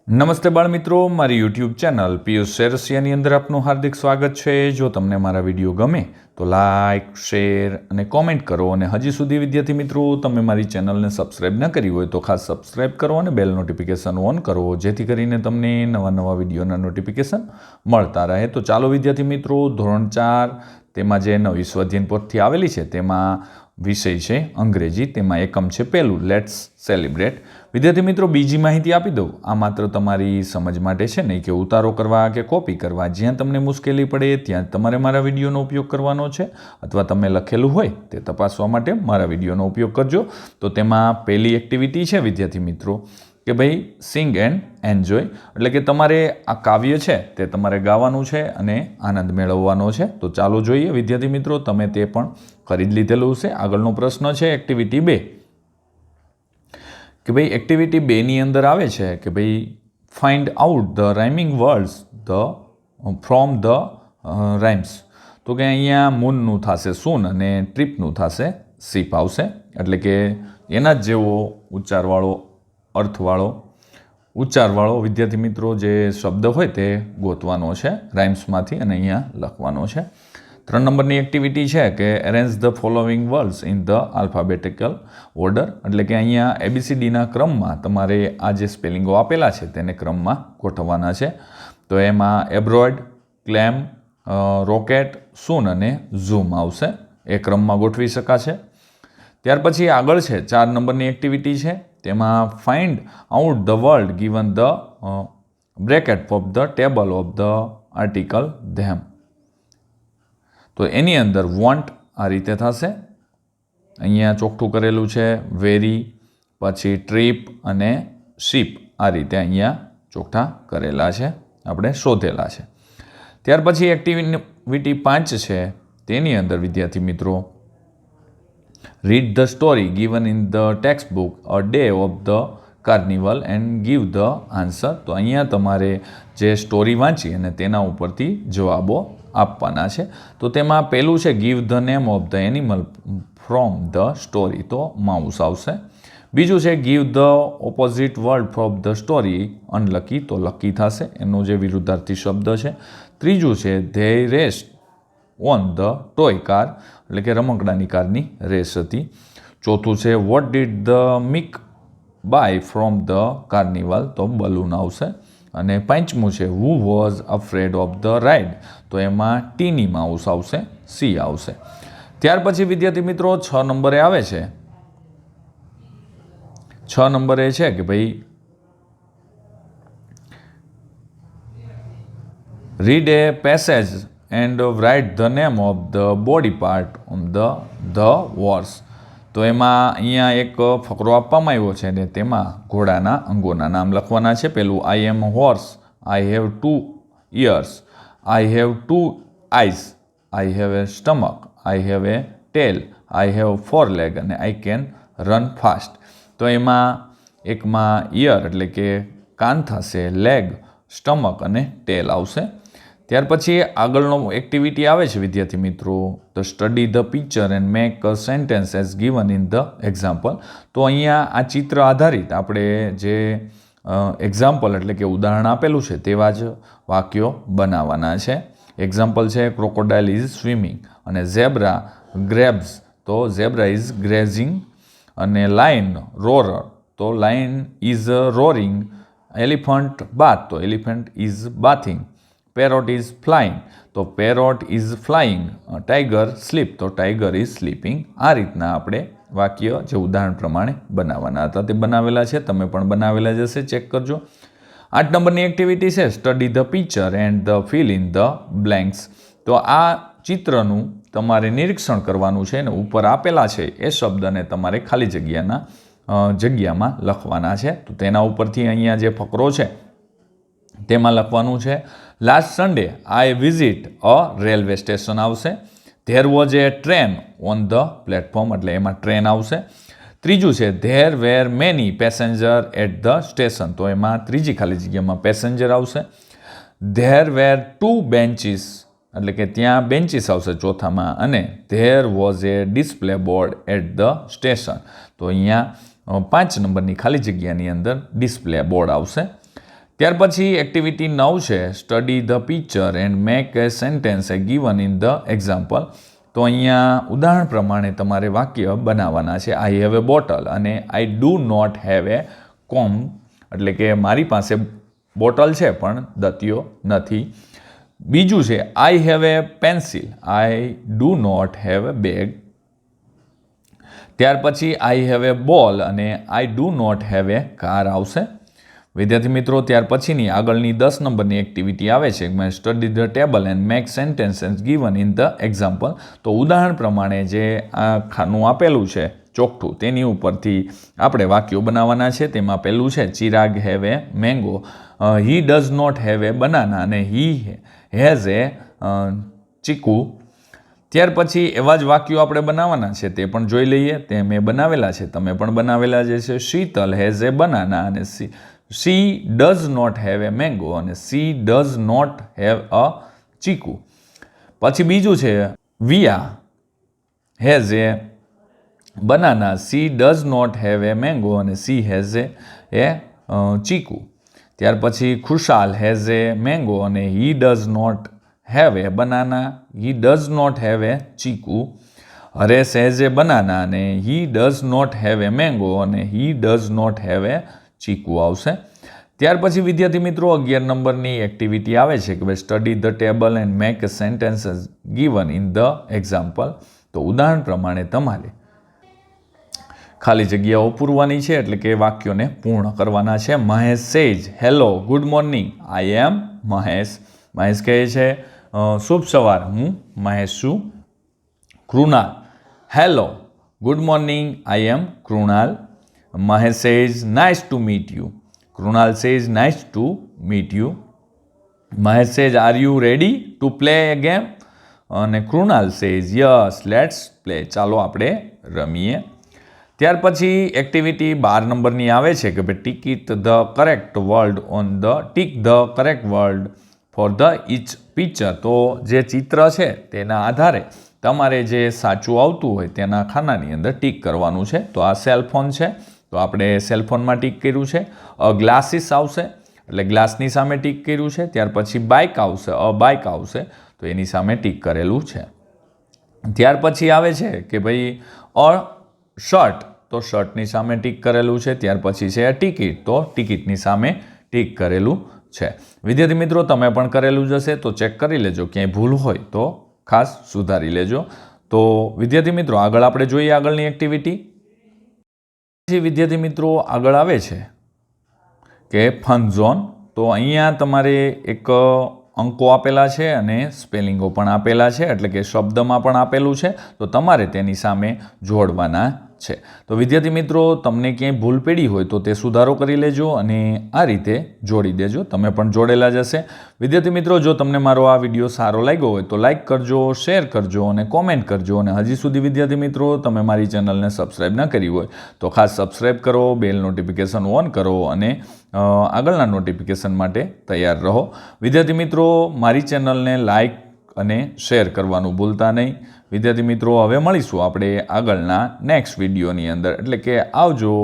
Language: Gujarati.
નમસ્તે બાળ મિત્રો, મારી યુટ્યુબ ચેનલ પિયુષ સેરસિયાની અંદર આપનું હાર્દિક સ્વાગત છે। જો તમને મારા વિડીયો ગમે તો લાઇક, શેર અને કોમેન્ટ કરો, અને હજી સુધી વિદ્યાર્થી મિત્રો તમે મારી ચેનલને સબસ્ક્રાઈબ ન કરી હોય તો ખાસ સબસ્ક્રાઈબ કરો અને બેલ નોટિફિકેશન ઓન કરો, જેથી કરીને તમને નવા વિડીયોના નોટિફિકેશન મળતા રહે। તો ચાલો વિદ્યાર્થી મિત્રો, ધોરણ 4 તેમાં જે નવી સ્વાધ્યાયન પોથી આવેલી છે તેમાં વિષય છે અંગ્રેજી, તેમાં એકમ છે પહેલું, લેટ્સ સેલિબ્રેટ। વિદ્યાર્થી મિત્રો, બીજી માહિતી આપી દઉં, આ માત્ર તમારી સમજ માટે છે, નહીં કે ઉતારો કરવા કે કોપી કરવા। જ્યાં તમને મુશ્કેલી પડે ત્યાં તમારે મારા વિડીયોનો ઉપયોગ કરવાનો છે, અથવા તમે લખેલું હોય તે તપાસવા માટે મારા વિડીયોનો ઉપયોગ કરજો। તો તેમાં પહેલી એક્ટિવિટી છે વિદ્યાર્થી મિત્રો કે ભાઈ સિંગ એન્ડ એન્જોય, એટલે કે તમારે આ કાવ્ય છે તે તમારે ગાવાનું છે અને આનંદ મેળવવાનો છે। તો ચાલો જોઈએ વિદ્યાર્થી મિત્રો, તમે તે પણ કરી જ લીધેલું છે। આગળનો પ્રશ્ન છે એક્ટિવિટી 2 કે ભાઈ એક્ટિવિટી 2ની અંદર આવે છે કે ભાઈ find out the rhyming words from the rhymes. તો કે અહીંયા મૂનનું થશે સૂન અને ટ્રીપનું થશે સીપ આવશે, એટલે કે એના જ જેવો ઉચ્ચારવાળો વિદ્યાર્થી મિત્રો જે શબ્દ હોય તે ગોતવાનો છે રાઇમ્સમાંથી અને અહીંયા લખવાનો છે। 3 નંબરની એક્ટિવિટી છે કે arrange the following words in the alphabetical order, એટલે કે અહીંયા ABCDના ક્રમમાં તમારે આ જે સ્પેલિંગો આપેલા છે તેને ક્રમમાં ગોઠવવાના છે। તો એમાં એબ્રોઇડ, ક્લેમ, રોકેટ, સૂન અને ઝૂમ આવશે, એ ક્રમમાં ગોઠવી શકાશે। ત્યાર પછી આગળ છે 4 નંબરની એક્ટિવિટી છે, તેમાં find out the word given the bracket of the table of the article them. તો એની અંદર વોન્ટ આ રીતે થશે, અહીંયા ચોખ્ઠું કરેલું છે વેરી, પછી ટ્રીપ અને શીપ આ રીતે અહીંયા ચોખ્ઠા કરેલા છે, આપણે શોધેલા છે। ત્યાર પછી એક્ટિવિટી 5 છે, તેની અંદર વિદ્યાર્થી મિત્રો read the story given in the text book a day of the carnival and give the answer. તો અહીંયા તમારે જે સ્ટોરી વાંચી અને તેના ઉપરથી જવાબો આપવાના છે। તો તેમાં પહેલું છે give the name of the animal from the story, તો માઉસ આવશે। બીજું છે give the opposite word from the story, unlucky, તો લકી થશે, એનો જે વિરુદ્ધાર્થી શબ્દ છે। ત્રીજું છે they rest on the toy car, એટલે કે રમકડાની કારની રેસ હતી। ચોથું છે what did the Mick buy from the carnival, તો બલૂન આવશે। અને પાંચમું છે who was afraid of the ride, તો એમાં ટીની માઉસ આવશે, સી આવશે। ત્યાર પછી વિદ્યાર્થી મિત્રો 6 નંબરે આવે છે, 6 નંબરે છે કે ભાઈ read A passage and write the name of the body part on the wars. તો એમાં અહીંયા એક ફકરો આપવામાં આવ્યો છે ને તેમાં ઘોડાના અંગોના નામ લખવાના છે। પેલું I am horse, I have 2 ears, I have 2 eyes, I have a stomach, I have a tail, I have 4 leg અને આઈ કેન રન ફાસ્ટ। તો એમાં એકમાં ઇયર એટલે કે કાન થશે, લેગ, સ્ટમક અને ટેલ આવશે। ત્યાર પછી આગળનો એક્ટિવિટી આવે છે વિદ્યાર્થી મિત્રો, તો study the picture and make a sentence as given in the example. તો અહીંયા આ ચિત્ર આધારિત આપણે જે એક્ઝામ્પલ એટલે કે ઉદાહરણ આપેલું છે તેવા જ વાક્યો બનાવવાના છે। એક્ઝામ્પલ છે ક્રોકોડાઇલ ઇઝ સ્વિમિંગ, અને ઝેબ્રા ગ્રેબ્સ, તો ઝેબ્રા ઇઝ ગ્રેઝિંગ, અને લાયન રોરર, તો lion is roaring, elephant bath, તો elephant is bathing, parrot is flying, તો parrot is flying, tiger sleep, તો ટાઈગર ઇઝ સ્લીપિંગ। આ રીતના આપણે વાક્ય જે ઉદાહરણ પ્રમાણે બનાવવાના હતા તે બનાવેલા છે, તમે પણ બનાવેલા જ હશે, ચેક કરજો। 8 નંબરની એક્ટિવિટી છે study the picture and the fill in the blanks. તો આ ચિત્રનું તમારે નિરીક્ષણ કરવાનું છે અને ઉપર આપેલા છે એ શબ્દને તમારે ખાલી જગ્યામાં લખવાના છે। તો તેના ઉપરથી અહીંયા જે ફકરો છે તેમાં લખવાનું છે last Sunday I visit a railway station આવશે, there was a train on the platform, એટલે એમાં ટ્રેન આવશે। ત્રીજું છે there were many passenger at the station, તો એમાં ત્રીજી ખાલી જગ્યામાં પેસેન્જર આવશે। ધેર વેર 2 બેન્ચીસ, એટલે કે ત્યાં બેન્ચીસ આવશે ચોથામાં, અને there was a display board at the station, તો અહીંયા 5 નંબરની ખાલી જગ્યાની અંદર ડિસ્પ્લે બોર્ડ આવશે। ત્યાર પછી એક્ટિવિટી 9 છે, study the picture and make A sentence A given in the example. તો અહીંયા ઉદાહરણ પ્રમાણે તમારે વાક્ય બનાવવાના છે. આઈ હેવ એ બોટલ અને I do not have a comb, એટલે કે મારી પાસે બોટલ છે પણ દતિયો નથી. બીજું છે I have a pencil, I do not have a bag. ત્યાર પછી આઈ હેવ એ બોલ અને I do not have a car આવશે. વિદ્યાર્થી મિત્રો, ત્યાર પછીની આગળની 10 નંબરની એક્ટિવિટી આવે છે, study the table and make sentences given in the example. તો ઉદાહરણ પ્રમાણે જે આ ખાનું આપેલું છે ચોકઠું, તેની ઉપરથી આપણે વાક્યો બનાવવાના છે. તેમાં પહેલું છે Chirag have a mango, he does not have a banana અને હી હેઝ એ ચીકુ. ત્યાર પછી એવા જ વાક્યો આપણે બનાવવાના છે, તે પણ જોઈ લઈએ. તે મેં બનાવેલા છે, તમે પણ બનાવેલા જે છે. શીતલ હેઝ એ બનાના અને she does not have a mango અને she does not have a ચીકુ. પછી બીજું છે Viya has a banana, she does not have a mango અને she has a ચીકુ. ત્યાર પછી ખુશાલ હેઝ એ મેંગો અને he does not have a banana, he does not have a ચીકુ. હરેશ હેઝ એ બનાના અને he does not have a mango અને he does not have a ચીકુ આવશે. ત્યાર પછી વિદ્યાર્થી મિત્રો 11 નંબરની એક્ટિવિટી આવે છે કે study the table and make a sentences given in the example. તો ઉદાહરણ પ્રમાણે તમારે ખાલી જગ્યાઓ પૂરવાની છે, એટલે કે વાક્યોને પૂર્ણ કરવાના છે. Mahesh says hello good morning, I am Mahesh. Mahesh કહે છે શુભ સવાર, હું મહેશ છું. Krunal hello good morning, I am Krunal. Mahesh says nice to meet you. Krunal says nice to meet you. Mahesh says are you ready to play a game? અને Krunal says yes let's play. ચાલો આપણે રમીએ. ત્યાર પછી એક્ટિવિટી 12 નંબરની આવે છે કે ભાઈ tick the correct word on the tick the correct word for the each picture. તો જે ચિત્ર છે તેના આધારે તમારે જે સાચું આવતું હોય તેના ખાનાની અંદર ટીક કરવાનું છે. તો આ સેલફોન છે, તો આપણે સેલફોનમાં ટીક કર્યું છે. ગ્લાસીસ આવશે, એટલે ગ્લાસની સામે ટીક કર્યું છે. ત્યાર પછી બાઇક આવશે, બાઇક આવશે, તો એની સામે ટીક કરેલું છે. ત્યાર પછી આવે છે કે ભાઈ શર્ટ, તો શર્ટની સામે ટીક કરેલું છે. ત્યાર પછી છે ટિકિટ, તો ટિકિટની સામે ટીક કરેલું છે. વિદ્યાર્થી મિત્રો, તમે પણ કરેલું જ હશે, તો ચેક કરી લેજો, ક્યાંય ભૂલ હોય તો ખાસ સુધારી લેજો. તો વિદ્યાર્થી મિત્રો, આગળ આપણે જોઈએ આગળની એક્ટિવિટી. વિદ્યાર્થી મિત્રો, આગળ આવે છે કે ફન ઝોન. તો અહીંયા તમારે એક અંકો આપેલા છે અને સ્પેલિંગો પણ આપેલા છે, એટલે કે શબ્દમાં પણ આપેલું છે, તો તમારે તેની સામે જોડવાના છે. તો વિદ્યાર્થી મિત્રો, તમને ક્યાંય ભૂલ પડી હોય તો તે સુધારો કરી લેજો અને આ રીતે જોડી દેજો. તમે પણ જોડેલા જ હશે. વિદ્યાર્થી મિત્રો, જો તમને મારો આ વિડીયો સારો લાગ્યો હોય તો લાઇક કરજો, શેર કરજો અને કોમેન્ટ કરજો. અને હજી સુધી વિદ્યાર્થી મિત્રો તમે મારી ચેનલને સબસ્ક્રાઈબ ન કરી હોય તો ખાસ સબસ્ક્રાઈબ કરો, બેલ નોટિફિકેશન ઓન કરો અને આગળના નોટિફિકેશન માટે તૈયાર રહો. વિદ્યાર્થી મિત્રો, મારી ચેનલને લાઇક અને શેર કરવાનું ભૂલતા નહીં. વિદ્યાર્થી મિત્રો, હવે મળીશું આપણે આગળના નેક્સ્ટ વિડીયોની અંદર, એટલે કે આવજો.